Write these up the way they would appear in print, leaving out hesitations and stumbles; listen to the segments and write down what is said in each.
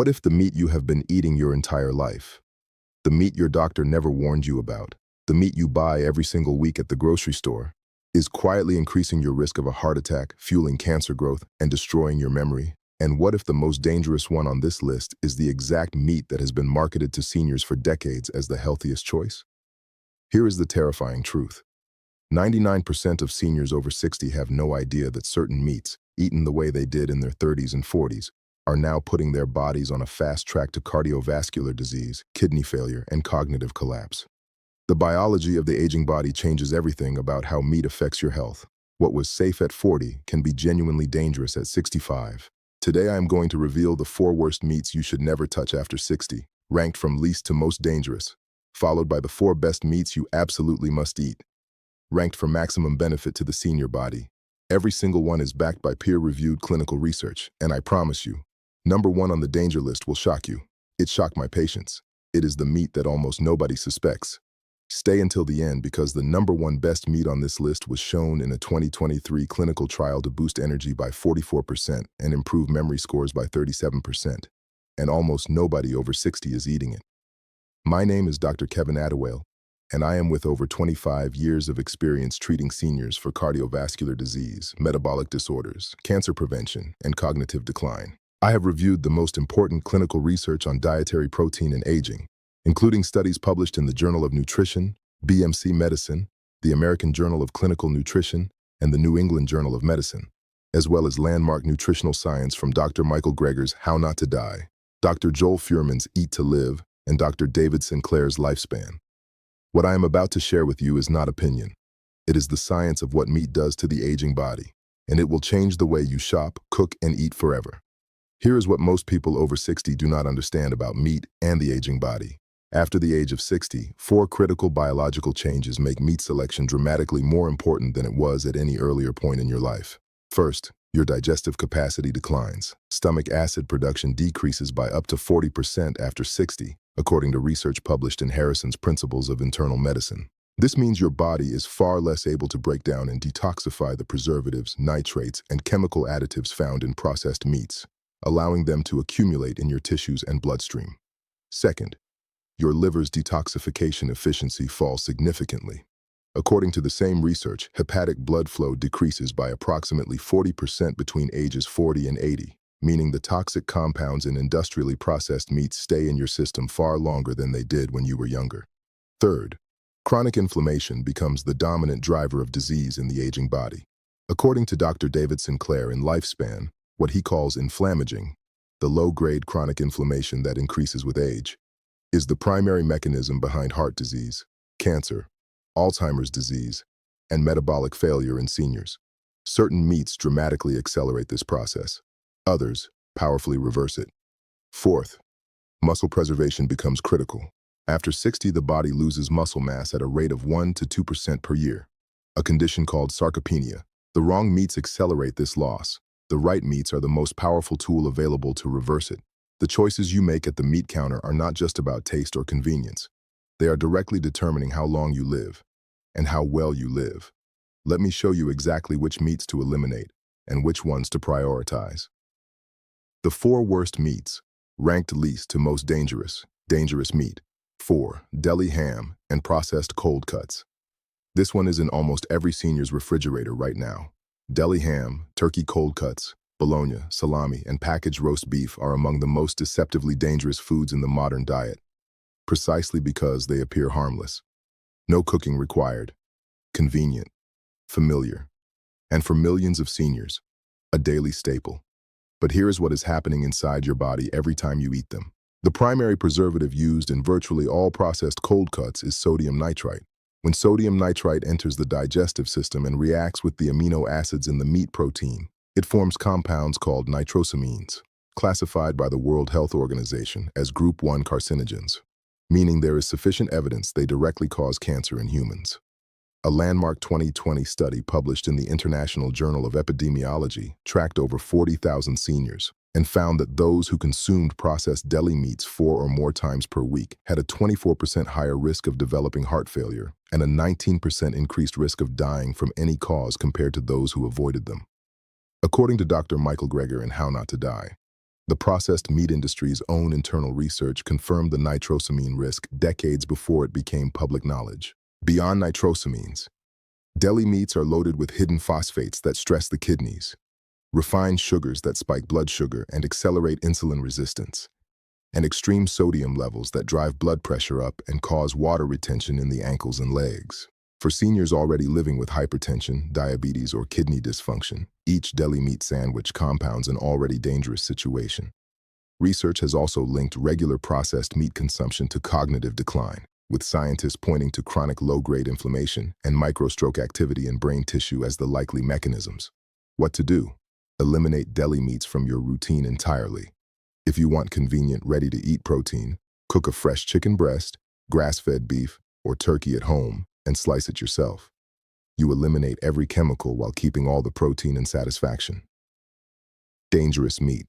What if the meat you have been eating your entire life? The meat your doctor never warned you about, the meat you buy every single week at the grocery store, is quietly increasing your risk of a heart attack, fueling cancer growth, and destroying your memory? And what if the most dangerous one on this list is the exact meat that has been marketed to seniors for decades as the healthiest choice? Here is the terrifying truth. 99% of seniors over 60 have no idea that certain meats, eaten the way they did in their 30s and 40s, are now putting their bodies on a fast track to cardiovascular disease, kidney failure, and cognitive collapse. The biology of the aging body changes everything about how meat affects your health. What was safe at 40 can be genuinely dangerous at 65. Today I am going to reveal the 4 worst meats you should never touch after 60, ranked from least to most dangerous, followed by the 4 best meats you absolutely must eat, ranked for maximum benefit to the senior body. Every single one is backed by peer-reviewed clinical research, and I promise you, number 1 on the danger list will shock you. It shocked my patients. It is the meat that almost nobody suspects. Stay until the end because the number 1 best meat on this list was shown in a 2023 clinical trial to boost energy by 44% and improve memory scores by 37%. And almost nobody over 60 is eating it. My name is Dr. Kevin Adewale, and I am with over 25 years of experience treating seniors for cardiovascular disease, metabolic disorders, cancer prevention, and cognitive decline. I have reviewed the most important clinical research on dietary protein and aging, including studies published in the Journal of Nutrition, BMC Medicine, the American Journal of Clinical Nutrition, and the New England Journal of Medicine, as well as landmark nutritional science from Dr. Michael Greger's How Not to Die, Dr. Joel Fuhrman's Eat to Live, and Dr. David Sinclair's Lifespan. What I am about to share with you is not opinion. It is the science of what meat does to the aging body, and it will change the way you shop, cook, and eat forever. Here is what most people over 60 do not understand about meat and the aging body. After the age of 60, 4 critical biological changes make meat selection dramatically more important than it was at any earlier point in your life. First, your digestive capacity declines. Stomach acid production decreases by up to 40% after 60, according to research published in Harrison's Principles of Internal Medicine. This means your body is far less able to break down and detoxify the preservatives, nitrates, and chemical additives found in processed meats, allowing them to accumulate in your tissues and bloodstream. Second, your liver's detoxification efficiency falls significantly. According to the same research, hepatic blood flow decreases by approximately 40% between ages 40 and 80, meaning the toxic compounds in industrially processed meats stay in your system far longer than they did when you were younger. Third, chronic inflammation becomes the dominant driver of disease in the aging body. According to Dr. David Sinclair in Lifespan, what he calls inflammaging, the low-grade chronic inflammation that increases with age, is the primary mechanism behind heart disease, cancer, Alzheimer's disease, and metabolic failure in seniors. Certain meats dramatically accelerate this process. Others powerfully reverse it. Fourth, muscle preservation becomes critical. After 60, the body loses muscle mass at a rate of 1 to 2% per year, a condition called sarcopenia. The wrong meats accelerate this loss. The right meats are the most powerful tool available to reverse it. The choices you make at the meat counter are not just about taste or convenience. They are directly determining how long you live and how well you live. Let me show you exactly which meats to eliminate and which ones to prioritize. The 4 worst meats, ranked least to most dangerous meat. 4. Deli ham and processed cold cuts. This one is in almost every senior's refrigerator right now. Deli ham, turkey cold cuts, bologna, salami, and packaged roast beef are among the most deceptively dangerous foods in the modern diet, precisely because they appear harmless. No cooking required, convenient, familiar, and for millions of seniors, a daily staple. But here is what is happening inside your body every time you eat them. The primary preservative used in virtually all processed cold cuts is sodium nitrite. When sodium nitrite enters the digestive system and reacts with the amino acids in the meat protein, it forms compounds called nitrosamines, classified by the World Health Organization as Group 1 carcinogens, meaning there is sufficient evidence they directly cause cancer in humans. A landmark 2020 study published in the International Journal of Epidemiology tracked over 40,000 seniors and found that those who consumed processed deli meats 4 or more times per week had a 24% higher risk of developing heart failure and a 19% increased risk of dying from any cause compared to those who avoided them. According to Dr. Michael Greger in How Not to Die, The processed meat industry's own internal research confirmed the nitrosamine risk decades before it became public knowledge. Beyond nitrosamines, deli meats are loaded with hidden phosphates that stress the kidneys, refined sugars that spike blood sugar and accelerate insulin resistance, and extreme sodium levels that drive blood pressure up and cause water retention in the ankles and legs. For seniors already living with hypertension, diabetes, or kidney dysfunction, each deli meat sandwich compounds an already dangerous situation. Research has also linked regular processed meat consumption to cognitive decline, with scientists pointing to chronic low-grade inflammation and microstroke activity in brain tissue as the likely mechanisms. What to do? Eliminate deli meats from your routine entirely. If you want convenient, ready-to-eat protein, cook a fresh chicken breast, grass-fed beef, or turkey at home and slice it yourself. You eliminate every chemical while keeping all the protein and satisfaction. Dangerous meat.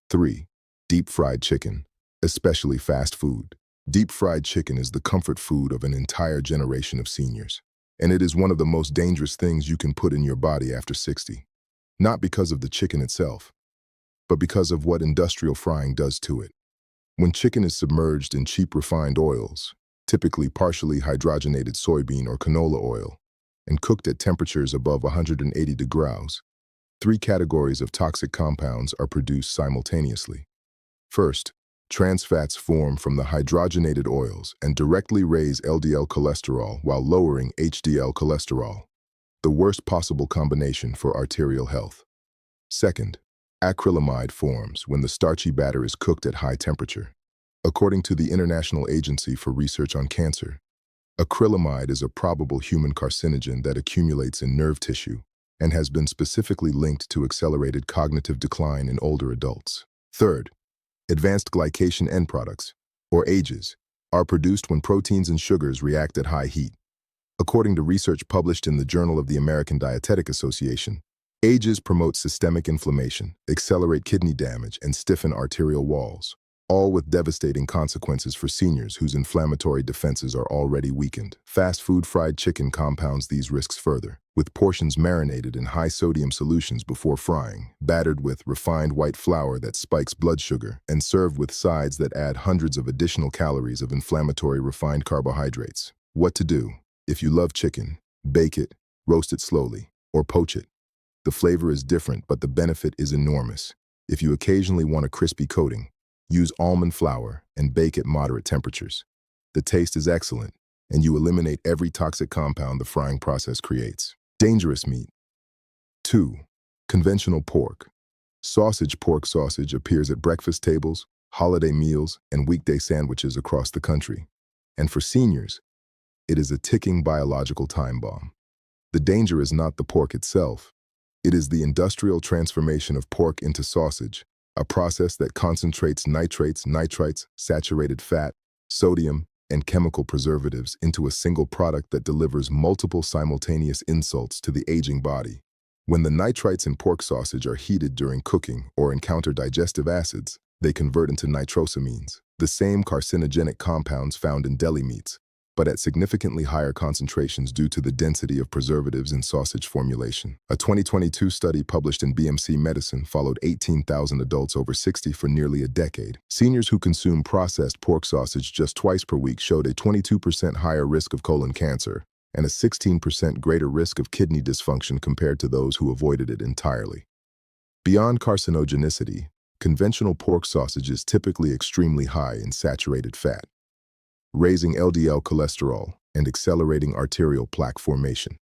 3. Deep-fried chicken, especially fast food. Deep-fried chicken is the comfort food of an entire generation of seniors, and it is one of the most dangerous things you can put in your body after 60. Not because of the chicken itself, but because of what industrial frying does to it. When chicken is submerged in cheap refined oils, typically partially hydrogenated soybean or canola oil, and cooked at temperatures above 180 degrees, 3 categories of toxic compounds are produced simultaneously. First, trans fats form from the hydrogenated oils and directly raise LDL cholesterol while lowering HDL cholesterol, the worst possible combination for arterial health. Second, acrylamide forms when the starchy batter is cooked at high temperature. According to the International Agency for Research on Cancer, acrylamide is a probable human carcinogen that accumulates in nerve tissue and has been specifically linked to accelerated cognitive decline in older adults. Third, advanced glycation end products, or AGEs, are produced when proteins and sugars react at high heat. According to research published in the Journal of the American Dietetic Association, AGEs promote systemic inflammation, accelerate kidney damage, and stiffen arterial walls, all with devastating consequences for seniors whose inflammatory defenses are already weakened. Fast food fried chicken compounds these risks further, with portions marinated in high-sodium solutions before frying, battered with refined white flour that spikes blood sugar, and served with sides that add hundreds of additional calories of inflammatory refined carbohydrates. What to do? If you love chicken, bake it, roast it slowly, or poach it. The flavor is different, but the benefit is enormous. If you occasionally want a crispy coating, use almond flour and bake at moderate temperatures. The taste is excellent, and you eliminate every toxic compound the frying process creates. Dangerous meat. 2. Conventional pork. Pork sausage appears at breakfast tables, holiday meals, and weekday sandwiches across the country. And for seniors, it is a ticking biological time bomb. The danger is not the pork itself. It is the industrial transformation of pork into sausage, a process that concentrates nitrates, nitrites, saturated fat, sodium, and chemical preservatives into a single product that delivers multiple simultaneous insults to the aging body. When the nitrites in pork sausage are heated during cooking or encounter digestive acids, they convert into nitrosamines, the same carcinogenic compounds found in deli meats, but at significantly higher concentrations due to the density of preservatives in sausage formulation. A 2022 study published in BMC Medicine followed 18,000 adults over 60 for nearly a decade. Seniors who consume processed pork sausage just twice per week showed a 22% higher risk of colon cancer and a 16% greater risk of kidney dysfunction compared to those who avoided it entirely. Beyond carcinogenicity, conventional pork sausage is typically extremely high in saturated fat, raising LDL cholesterol and accelerating arterial plaque formation.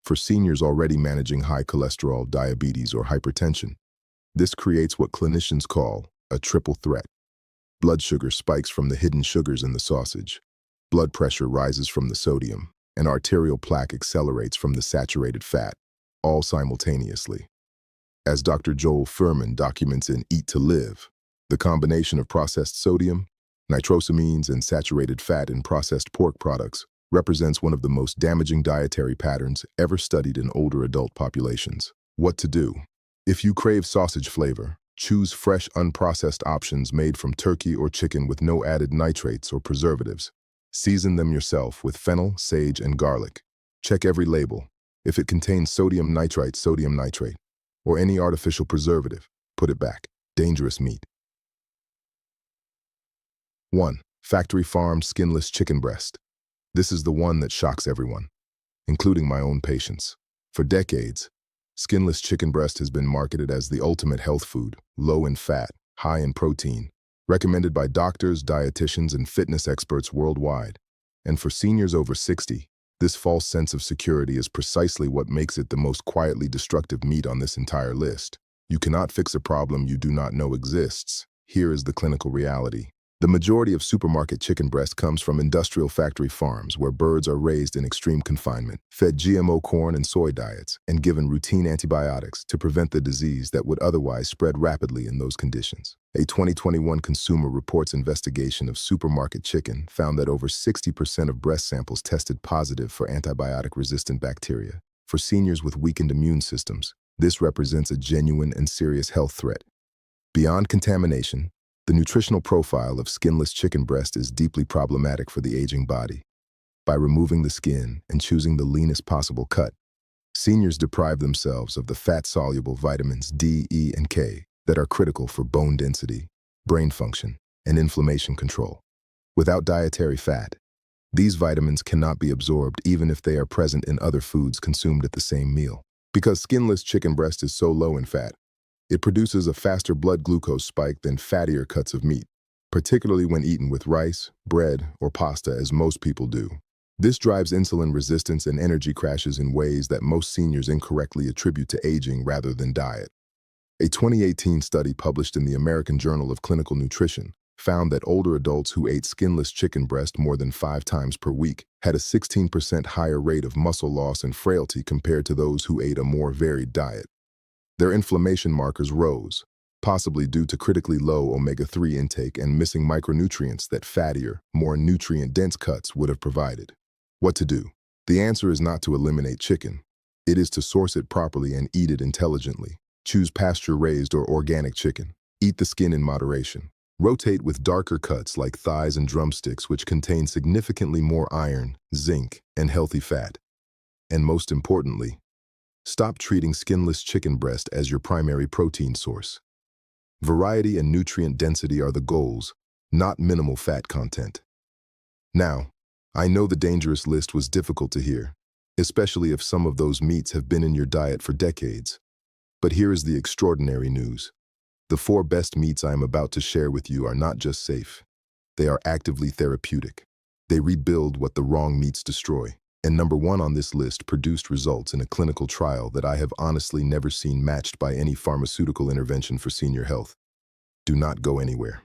For seniors already managing high cholesterol, diabetes, or hypertension, this creates what clinicians call a triple threat. Blood sugar spikes from the hidden sugars in the sausage, blood pressure rises from the sodium, and arterial plaque accelerates from the saturated fat, all simultaneously. As Dr. Joel Fuhrman documents in Eat to Live, the combination of processed sodium, nitrosamines, and saturated fat in processed pork products represents one of the most damaging dietary patterns ever studied in older adult populations. What to do? If you crave sausage flavor, choose fresh, unprocessed options made from turkey or chicken with no added nitrates or preservatives. Season them yourself with fennel, sage, and garlic. Check every label. If it contains sodium nitrite, sodium nitrate, or any artificial preservative, put it back. Dangerous meat. 1. Factory-farmed skinless chicken breast. This is the one that shocks everyone, including my own patients. For decades, skinless chicken breast has been marketed as the ultimate health food, low in fat, high in protein, recommended by doctors, dietitians, and fitness experts worldwide. And for seniors over 60, this false sense of security is precisely what makes it the most quietly destructive meat on this entire list. You cannot fix a problem you do not know exists. Here is the clinical reality. The majority of supermarket chicken breast comes from industrial factory farms where birds are raised in extreme confinement, fed GMO corn and soy diets, and given routine antibiotics to prevent the disease that would otherwise spread rapidly in those conditions. A 2021 Consumer Reports investigation of supermarket chicken found that over 60% of breast samples tested positive for antibiotic-resistant bacteria. For seniors with weakened immune systems, this represents a genuine and serious health threat. Beyond contamination, the nutritional profile of skinless chicken breast is deeply problematic for the aging body. By removing the skin and choosing the leanest possible cut, seniors deprive themselves of the fat-soluble vitamins D, E, and K that are critical for bone density, brain function, and inflammation control. Without dietary fat, these vitamins cannot be absorbed even if they are present in other foods consumed at the same meal. Because skinless chicken breast is so low in fat, it produces a faster blood glucose spike than fattier cuts of meat, particularly when eaten with rice, bread, or pasta as most people do. This drives insulin resistance and energy crashes in ways that most seniors incorrectly attribute to aging rather than diet. A 2018 study published in the American Journal of Clinical Nutrition found that older adults who ate skinless chicken breast more than 5 times per week had a 16% higher rate of muscle loss and frailty compared to those who ate a more varied diet. Their inflammation markers rose, possibly due to critically low omega-3 intake and missing micronutrients that fattier, more nutrient-dense cuts would have provided. What to do? The answer is not to eliminate chicken. It is to source it properly and eat it intelligently. Choose pasture-raised or organic chicken. Eat the skin in moderation. Rotate with darker cuts like thighs and drumsticks, which contain significantly more iron, zinc, and healthy fat. And most importantly, stop treating skinless chicken breast as your primary protein source. Variety and nutrient density are the goals, not minimal fat content. Now, I know the dangerous list was difficult to hear, especially if some of those meats have been in your diet for decades. But here is the extraordinary news. The 4 best meats I am about to share with you are not just safe. They are actively therapeutic. They rebuild what the wrong meats destroy. And number 1 on this list produced results in a clinical trial that I have honestly never seen matched by any pharmaceutical intervention for senior health. Do not go anywhere.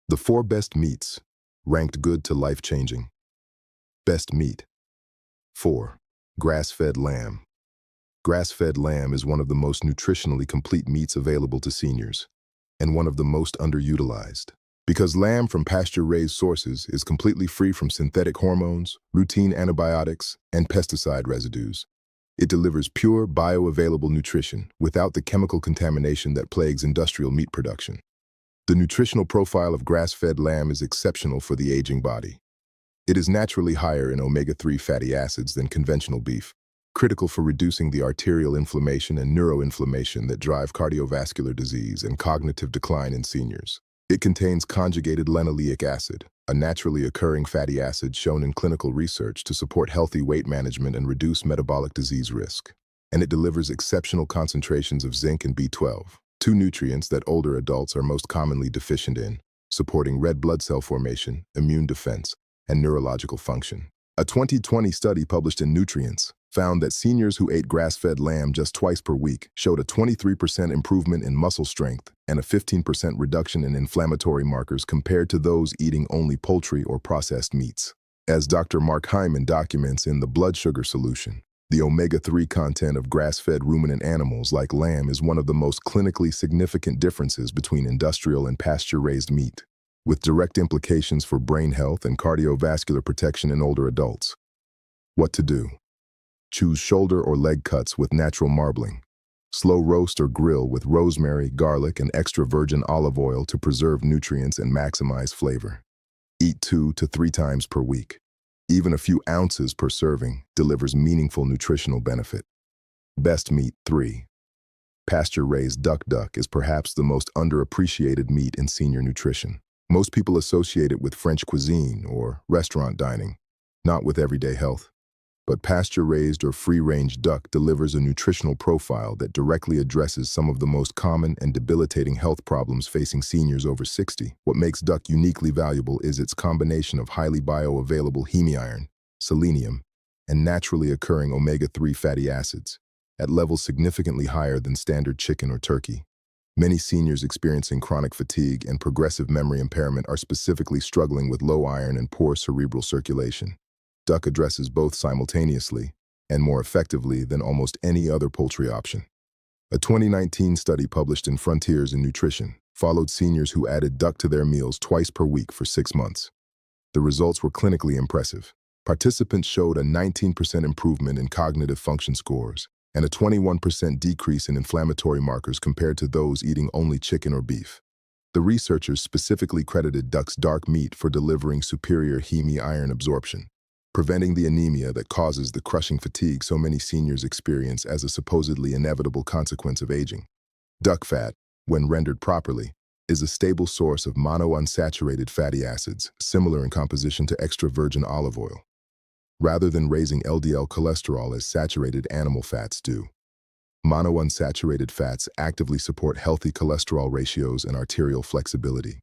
The 4 best meats, ranked good to life-changing. Best meat. 4. Grass-fed lamb. Grass-fed lamb is one of the most nutritionally complete meats available to seniors, and one of the most underutilized. Because lamb from pasture-raised sources is completely free from synthetic hormones, routine antibiotics, and pesticide residues, it delivers pure, bioavailable nutrition without the chemical contamination that plagues industrial meat production. The nutritional profile of grass-fed lamb is exceptional for the aging body. It is naturally higher in omega-3 fatty acids than conventional beef, critical for reducing the arterial inflammation and neuroinflammation that drive cardiovascular disease and cognitive decline in seniors. It contains conjugated linoleic acid, a naturally occurring fatty acid shown in clinical research to support healthy weight management and reduce metabolic disease risk. And it delivers exceptional concentrations of zinc and B12, 2 nutrients that older adults are most commonly deficient in, supporting red blood cell formation, immune defense, and neurological function. A 2020 study published in Nutrients found that seniors who ate grass-fed lamb just twice per week showed a 23% improvement in muscle strength and a 15% reduction in inflammatory markers compared to those eating only poultry or processed meats. As Dr. Mark Hyman documents in The Blood Sugar Solution, the omega-3 content of grass-fed ruminant animals like lamb is one of the most clinically significant differences between industrial and pasture-raised meat, with direct implications for brain health and cardiovascular protection in older adults. What to do? Choose shoulder or leg cuts with natural marbling. Slow roast or grill with rosemary, garlic, and extra virgin olive oil to preserve nutrients and maximize flavor. Eat 2 to 3 times per week. Even a few ounces per serving delivers meaningful nutritional benefit. Best meat. 3. Pasture-raised duck is perhaps the most underappreciated meat in senior nutrition. Most people associate it with French cuisine or restaurant dining, not with everyday health. But pasture-raised or free-range duck delivers a nutritional profile that directly addresses some of the most common and debilitating health problems facing seniors over 60. What makes duck uniquely valuable is its combination of highly bioavailable heme iron, selenium, and naturally occurring omega-3 fatty acids, at levels significantly higher than standard chicken or turkey. Many seniors experiencing chronic fatigue and progressive memory impairment are specifically struggling with low iron and poor cerebral circulation. Duck addresses both simultaneously and more effectively than almost any other poultry option. A 2019 study published in Frontiers in Nutrition followed seniors who added duck to their meals twice per week for 6 months. The results were clinically impressive. Participants showed a 19% improvement in cognitive function scores and a 21% decrease in inflammatory markers compared to those eating only chicken or beef. The researchers specifically credited duck's dark meat for delivering superior heme iron absorption, preventing the anemia that causes the crushing fatigue so many seniors experience as a supposedly inevitable consequence of aging. Duck fat, when rendered properly, is a stable source of monounsaturated fatty acids, similar in composition to extra virgin olive oil, rather than raising LDL cholesterol as saturated animal fats do. Monounsaturated fats actively support healthy cholesterol ratios and arterial flexibility.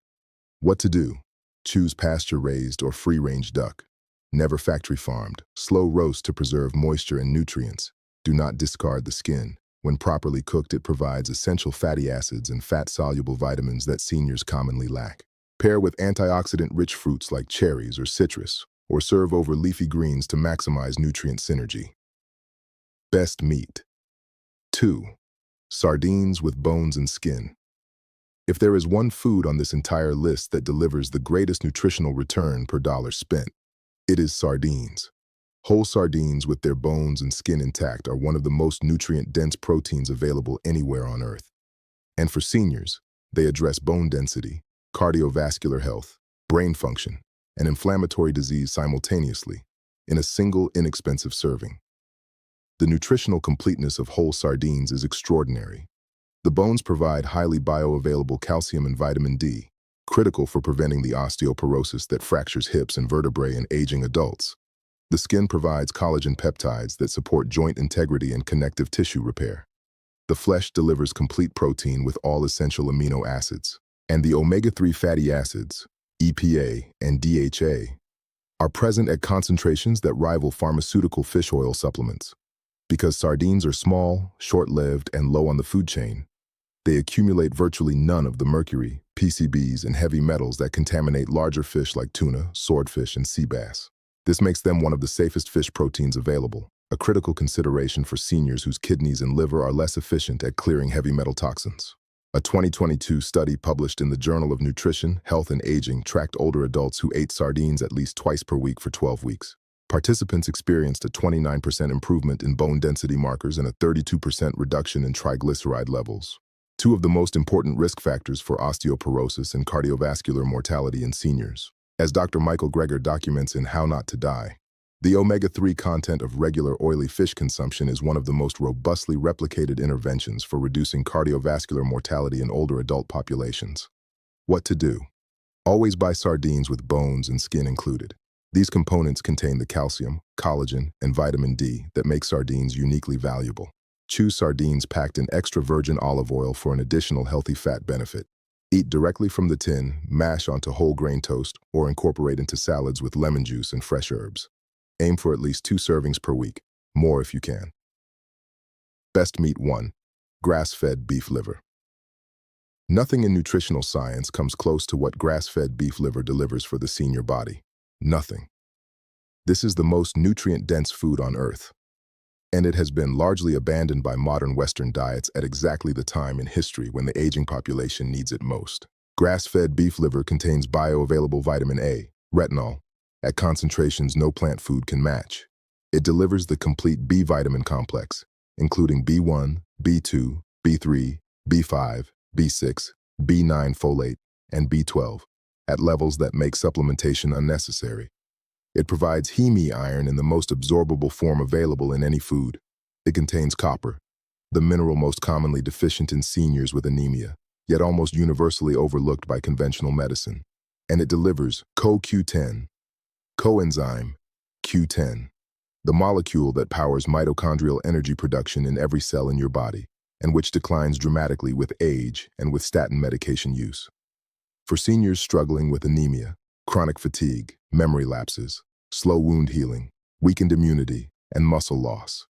What to do? Choose pasture-raised or free-range duck. Never factory farmed. Slow roast to preserve moisture and nutrients. Do not discard the skin. When properly cooked, it provides essential fatty acids and fat-soluble vitamins that seniors commonly lack. Pair with antioxidant-rich fruits like cherries or citrus, or serve over leafy greens to maximize nutrient synergy. Best meat. 2. Sardines with bones and skin. If there is one food on this entire list that delivers the greatest nutritional return per dollar spent, it is sardines. Whole sardines with their bones and skin intact are one of the most nutrient-dense proteins available anywhere on Earth. And for seniors, they address bone density, cardiovascular health, brain function, and inflammatory disease simultaneously, in a single inexpensive serving. The nutritional completeness of whole sardines is extraordinary. The bones provide highly bioavailable calcium and vitamin D, critical for preventing the osteoporosis that fractures hips and vertebrae in aging adults. The skin provides collagen peptides that support joint integrity and connective tissue repair. The flesh delivers complete protein with all essential amino acids. And the omega-3 fatty acids, EPA and DHA, are present at concentrations that rival pharmaceutical fish oil supplements. Because sardines are small, short-lived, and low on the food chain, they accumulate virtually none of the mercury, PCBs, and heavy metals that contaminate larger fish like tuna, swordfish, and sea bass. This makes them one of the safest fish proteins available, a critical consideration for seniors whose kidneys and liver are less efficient at clearing heavy metal toxins. A 2022 study published in the Journal of Nutrition, Health, and Aging tracked older adults who ate sardines at least twice per week for 12 weeks. Participants experienced a 29% improvement in bone density markers and a 32% reduction in triglyceride levels, two of the most important risk factors for osteoporosis and cardiovascular mortality in seniors. As Dr. Michael Greger documents in How Not to Die, the omega-3 content of regular oily fish consumption is one of the most robustly replicated interventions for reducing cardiovascular mortality in older adult populations. What to do? Always buy sardines with bones and skin included. These components contain the calcium, collagen, and vitamin D that make sardines uniquely valuable. Choose sardines packed in extra virgin olive oil for an additional healthy fat benefit. Eat directly from the tin, mash onto whole grain toast, or incorporate into salads with lemon juice and fresh herbs. Aim for at least 2 servings per week, more if you can. Best meat 1. Grass-fed beef liver. Nothing in nutritional science comes close to what grass-fed beef liver delivers for the senior body. Nothing. This is the most nutrient-dense food on Earth, and it has been largely abandoned by modern Western diets at exactly the time in history when the aging population needs it most. Grass-fed beef liver contains bioavailable vitamin A, retinol, at concentrations no plant food can match. It delivers the complete B vitamin complex, including B1, B2, B3, B5, B6, B9 folate, and B12, at levels that make supplementation unnecessary. It provides heme iron in the most absorbable form available in any food. It contains copper, the mineral most commonly deficient in seniors with anemia, yet almost universally overlooked by conventional medicine. And it delivers CoQ10, coenzyme Q10, the molecule that powers mitochondrial energy production in every cell in your body, and which declines dramatically with age and with statin medication use. For seniors struggling with anemia, chronic fatigue, memory lapses, slow wound healing, weakened immunity, and muscle loss,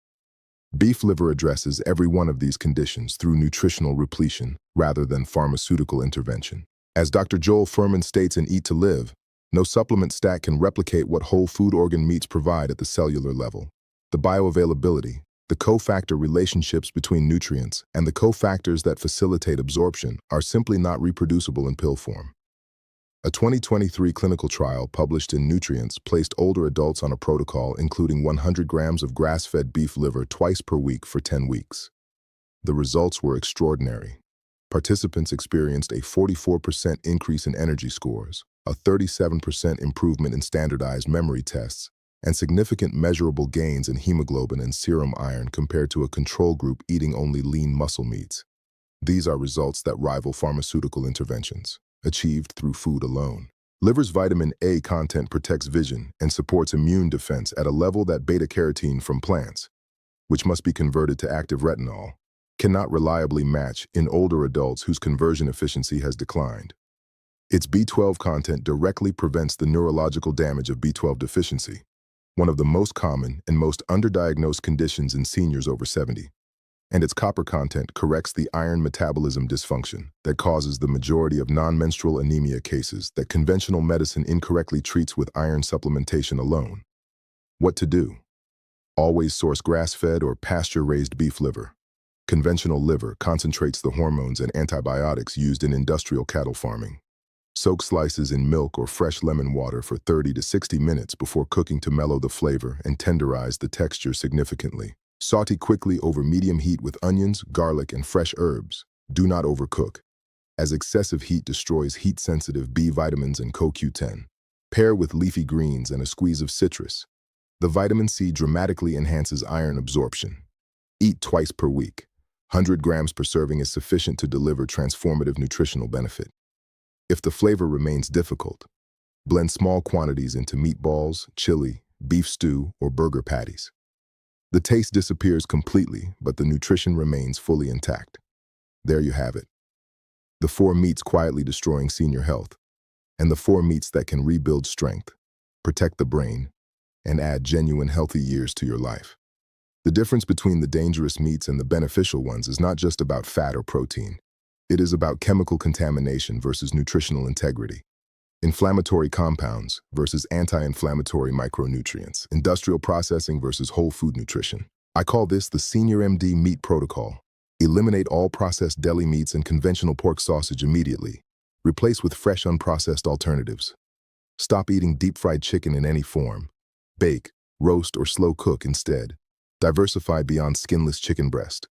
beef liver addresses every one of these conditions through nutritional repletion rather than pharmaceutical intervention. As Dr. Joel Fuhrman states in Eat to Live, no supplement stack can replicate what whole food organ meats provide at the cellular level. The bioavailability, the cofactor relationships between nutrients, and the cofactors that facilitate absorption are simply not reproducible in pill form. A 2023 clinical trial published in Nutrients placed older adults on a protocol including 100 grams of grass-fed beef liver twice per week for 10 weeks. The results were extraordinary. Participants experienced a 44% increase in energy scores, a 37% improvement in standardized memory tests, and significant measurable gains in hemoglobin and serum iron compared to a control group eating only lean muscle meats. These are results that rival pharmaceutical interventions, achieved through food alone. Liver's vitamin A content protects vision and supports immune defense at a level that beta-carotene from plants, which must be converted to active retinol, cannot reliably match in older adults whose conversion efficiency has declined. Its B12 content directly prevents the neurological damage of B12 deficiency, one of the most common and most underdiagnosed conditions in seniors over 70. And its copper content corrects the iron metabolism dysfunction that causes the majority of non-menstrual anemia cases that conventional medicine incorrectly treats with iron supplementation alone. What to do? Always source grass-fed or pasture-raised beef liver. Conventional liver concentrates the hormones and antibiotics used in industrial cattle farming. Soak slices in milk or fresh lemon water for 30 to 60 minutes before cooking to mellow the flavor and tenderize the texture significantly. Saute quickly over medium heat with onions, garlic, and fresh herbs. Do not overcook, as excessive heat destroys heat-sensitive B vitamins and CoQ10. Pair with leafy greens and a squeeze of citrus. The vitamin C dramatically enhances iron absorption. Eat twice per week. 100 grams per serving is sufficient to deliver transformative nutritional benefit. If the flavor remains difficult, blend small quantities into meatballs, chili, beef stew, or burger patties. The taste disappears completely, but the nutrition remains fully intact. There you have it. The 4 meats quietly destroying senior health, and the 4 meats that can rebuild strength, protect the brain, and add genuine healthy years to your life. The difference between the dangerous meats and the beneficial ones is not just about fat or protein. It is about chemical contamination versus nutritional integrity. Inflammatory compounds versus anti-inflammatory micronutrients, industrial processing versus whole food nutrition. I call this the Senior MD Meat Protocol. Eliminate all processed deli meats and conventional pork sausage immediately. Replace with fresh unprocessed alternatives. Stop eating deep-fried chicken in any form. Bake, roast, or slow cook instead. Diversify beyond skinless chicken breast.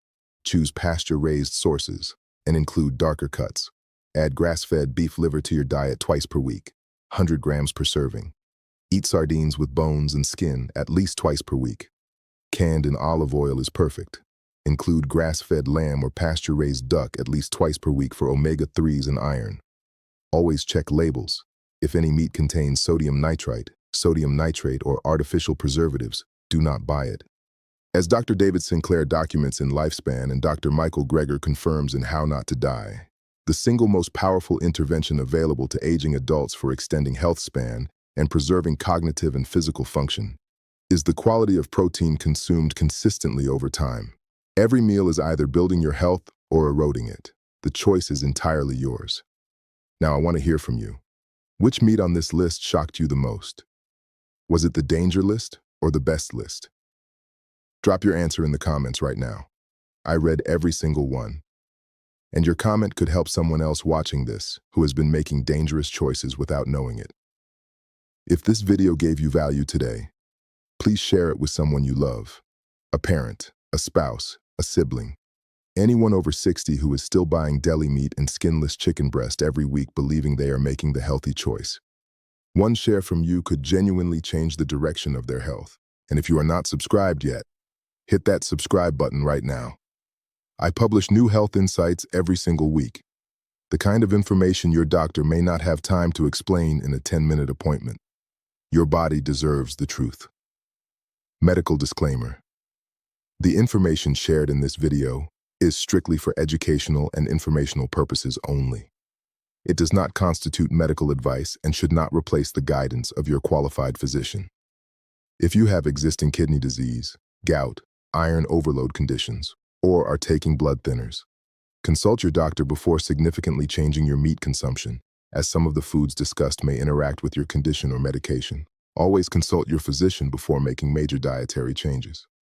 Choose pasture-raised sources and include darker cuts. Add grass-fed beef liver to your diet twice per week, 100 grams per serving. Eat sardines with bones and skin at least twice per week. Canned in olive oil is perfect. Include grass-fed lamb or pasture-raised duck at least twice per week for omega-3s and iron. Always check labels. If any meat contains sodium nitrite, sodium nitrate, or artificial preservatives, do not buy it. As Dr. David Sinclair documents in Lifespan and Dr. Michael Greger confirms in How Not to Die, the single most powerful intervention available to aging adults for extending health span and preserving cognitive and physical function is the quality of protein consumed consistently over time. Every meal is either building your health or eroding it. The choice is entirely yours. Now I want to hear from you. Which meat on this list shocked you the most? Was it the danger list or the best list? Drop your answer in the comments right now. I read every single one. And your comment could help someone else watching this who has been making dangerous choices without knowing it. If this video gave you value today, please share it with someone you love. A parent, a spouse, a sibling, anyone over 60 who is still buying deli meat and skinless chicken breast every week believing they are making the healthy choice. One share from you could genuinely change the direction of their health. And if you are not subscribed yet, hit that subscribe button right now. I publish new health insights every single week, the kind of information your doctor may not have time to explain in a 10-minute appointment. Your body deserves the truth. Medical disclaimer. The information shared in this video is strictly for educational and informational purposes only. It does not constitute medical advice and should not replace the guidance of your qualified physician. If you have existing kidney disease, gout, iron overload conditions, or are taking blood thinners, consult your doctor before significantly changing your meat consumption, as some of the foods discussed may interact with your condition or medication. Always consult your physician before making major dietary changes.